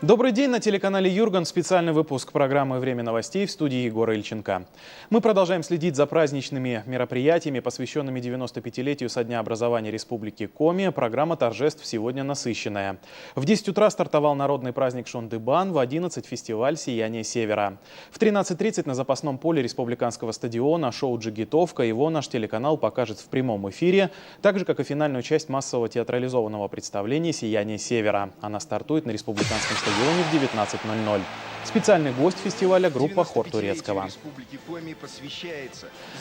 Добрый день, на телеканале Юрган. Специальный выпуск программы «Время новостей» в студии Егора Ильченко. Мы продолжаем следить за праздничными мероприятиями, посвященными 95-летию со дня образования Республики Коми. Программа торжеств сегодня насыщенная. В 10 утра стартовал народный праздник Шондыбан, в 11 – фестиваль «Сияние Севера». В 13:30 на запасном поле республиканского стадиона шоу «Джигитовка». Его наш телеканал покажет в прямом эфире, так же, как и финальную часть массового театрализованного представления «Сияние Севера». Она стартует на республиканском стадионе в 19:00. Специальный гость фестиваля – группа «Хор Турецкого».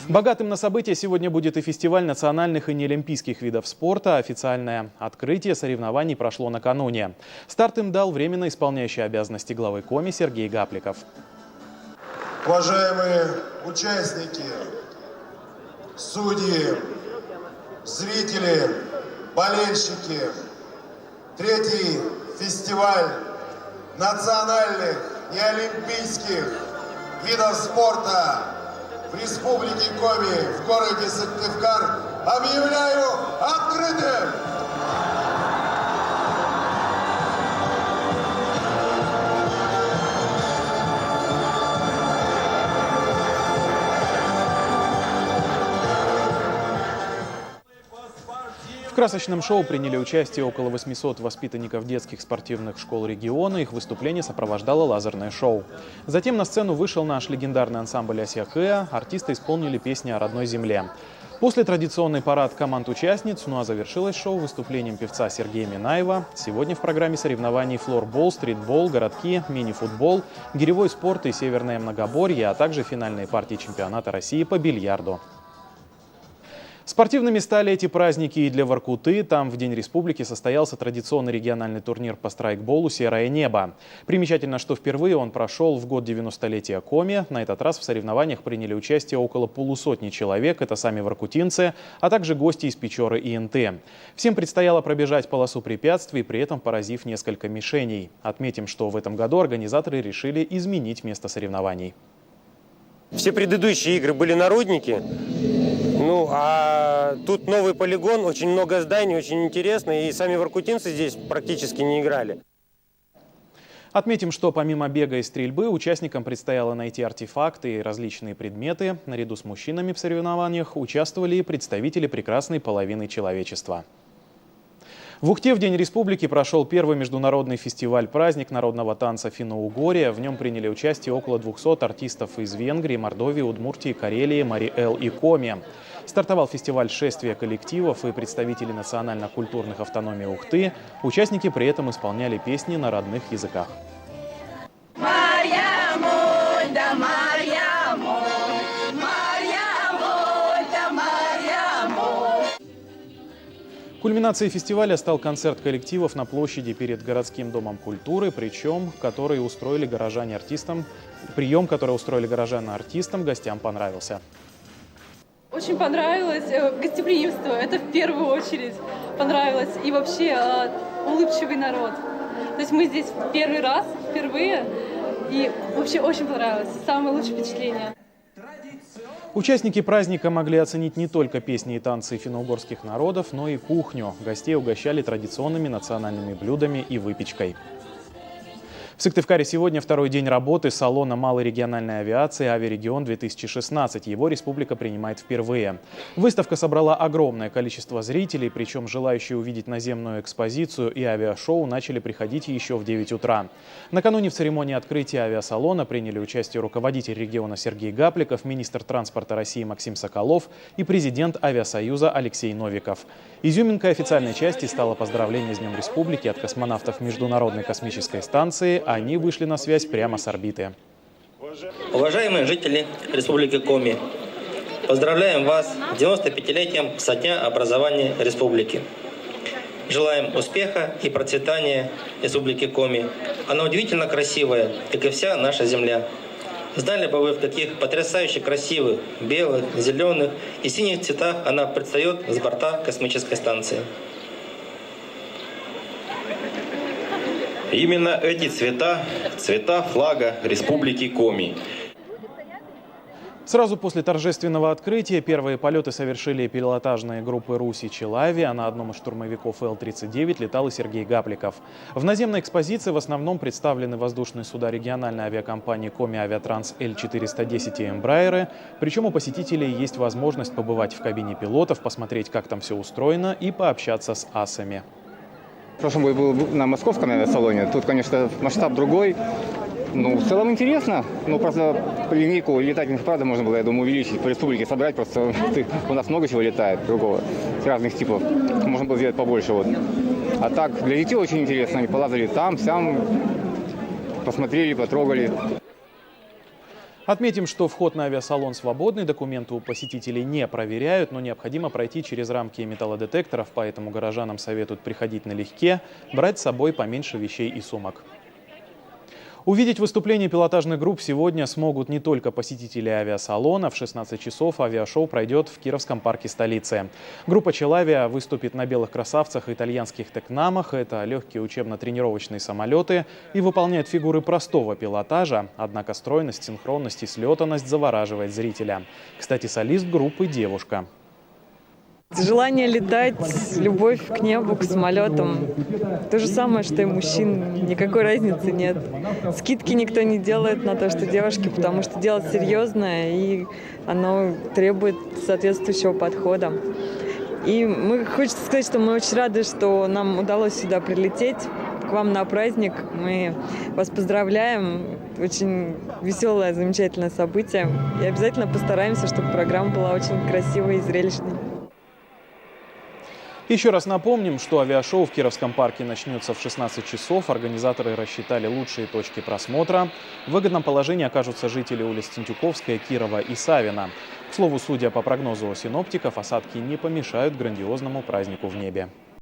Богатым на события сегодня будет и фестиваль национальных и неолимпийских видов спорта. Официальное открытие соревнований прошло накануне. Старт им дал временно исполняющий обязанности главы Коми Сергей Гапликов. Уважаемые участники, судьи, зрители, болельщики, третий фестиваль национальных неолимпийских видов спорта в Республике Коми в городе Сыктывкар объявляю открытым! В красочном шоу приняли участие около 800 воспитанников детских спортивных школ региона. Их выступление сопровождало лазерное шоу. Затем на сцену вышел наш легендарный ансамбль «Асьяхеа». Артисты исполнили песни о родной земле. После традиционный парад команд-участниц, ну а завершилось шоу выступлением певца Сергея Минаева. Сегодня в программе соревнований флорбол, стритбол, городки, мини-футбол, гиревой спорт и северное многоборье, а также финальные партии чемпионата России по бильярду. Спортивными стали эти праздники и для Воркуты. Там в День Республики состоялся традиционный региональный турнир по страйкболу «Серое небо». Примечательно, что впервые он прошел в год 90-летия Коми. На этот раз в соревнованиях приняли участие около полусотни человек. Это сами воркутинцы, а также гости из Печоры и НТ. Всем предстояло пробежать полосу препятствий, при этом поразив несколько мишеней. Отметим, что в этом году организаторы решили изменить место соревнований. Все предыдущие игры были народники. Ну, а тут новый полигон, очень много зданий, очень интересно, и сами воркутинцы здесь практически не играли. Отметим, что помимо бега и стрельбы, участникам предстояло найти артефакты и различные предметы. Наряду с мужчинами в соревнованиях участвовали и представители прекрасной половины человечества. В Ухте в День Республики прошел первый международный фестиваль-праздник народного танца «Финно-Угория». В нем приняли участие около 200 артистов из Венгрии, Мордовии, Удмуртии, Карелии, Мари-Эл и Коми. Стартовал фестиваль шествия коллективов и представителей национально-культурных автономий Ухты. Участники при этом исполняли песни на родных языках. Кульминацией фестиваля стал концерт коллективов на площади перед городским домом культуры, прием, который устроили горожане артистам, гостям понравился. Очень понравилось гостеприимство, это в первую очередь понравилось, и вообще улыбчивый народ. То есть мы здесь первый раз, впервые, и вообще очень понравилось, самое лучшее впечатление. Участники праздника могли оценить не только песни и танцы финно-угорских народов, но и кухню. Гостей угощали традиционными национальными блюдами и выпечкой. В Сыктывкаре сегодня второй день работы салона малой региональной авиации «Авиарегион-2016». Его республика принимает впервые. Выставка собрала огромное количество зрителей, причем желающие увидеть наземную экспозицию и авиашоу начали приходить еще в 9 утра. Накануне в церемонии открытия авиасалона приняли участие руководитель региона Сергей Гапликов, министр транспорта России Максим Соколов и президент Авиасоюза Алексей Новиков. Изюминкой официальной части стало поздравление с Днем Республики от космонавтов Международной космической станции. Они вышли на связь прямо с орбиты. Уважаемые жители Республики Коми, поздравляем вас с 95-летием со дня образования Республики. Желаем успеха и процветания Республики Коми. Она удивительно красивая, как и вся наша земля. Знали бы вы, в каких потрясающе красивых, белых, зеленых и синих цветах она предстает с борта космической станции. Именно эти цвета – цвета флага Республики Коми. Сразу после торжественного открытия первые полеты совершили пилотажные группы «Русь» и «Челави», а на одном из штурмовиков Л-39 летал и Сергей Гапликов. В наземной экспозиции в основном представлены воздушные суда региональной авиакомпании «Коми Авиатранс» Л-410 и «Эмбраеры». Причем у посетителей есть возможность побывать в кабине пилотов, посмотреть, как там все устроено, и пообщаться с асами. В прошлом году был на московском авиасалоне. Тут, конечно, масштаб другой. Ну, в целом интересно. Ну, просто линейку летательных аппаратов можно было, я думаю, увеличить, по республике собрать. Просто у нас много чего летает другого, разных типов. Можно было сделать побольше. Вот. А так, для детей очень интересно. Они полазали там, сям, посмотрели, потрогали. Отметим, что вход на авиасалон свободный, документы у посетителей не проверяют, но необходимо пройти через рамки металлодетекторов, поэтому горожанам советуют приходить налегке, брать с собой поменьше вещей и сумок. Увидеть выступление пилотажных групп сегодня смогут не только посетители авиасалона. В 16 часов авиашоу пройдет в Кировском парке столицы. Группа «Челавия» выступит на белых красавцах и итальянских текнамах. Это легкие учебно-тренировочные самолеты и выполняют фигуры простого пилотажа. Однако стройность, синхронность и слетанность завораживает зрителя. Кстати, солист группы – девушка. Желание летать, любовь к небу, к самолетам. То же самое, что и мужчин. Никакой разницы нет. Скидки никто не делает на то, что девушки, потому что дело серьезное, и оно требует соответствующего подхода. И хочется сказать, что мы очень рады, что нам удалось сюда прилететь, к вам на праздник. Мы вас поздравляем. Очень веселое, замечательное событие. И обязательно постараемся, чтобы программа была очень красивой и зрелищной. Еще раз напомним, что авиашоу в Кировском парке начнется в 16 часов. Организаторы рассчитали лучшие точки просмотра. В выгодном положении окажутся жители улиц Тентюковская, Кирова и Савина. К слову, судя по прогнозу синоптиков, осадки не помешают грандиозному празднику в небе.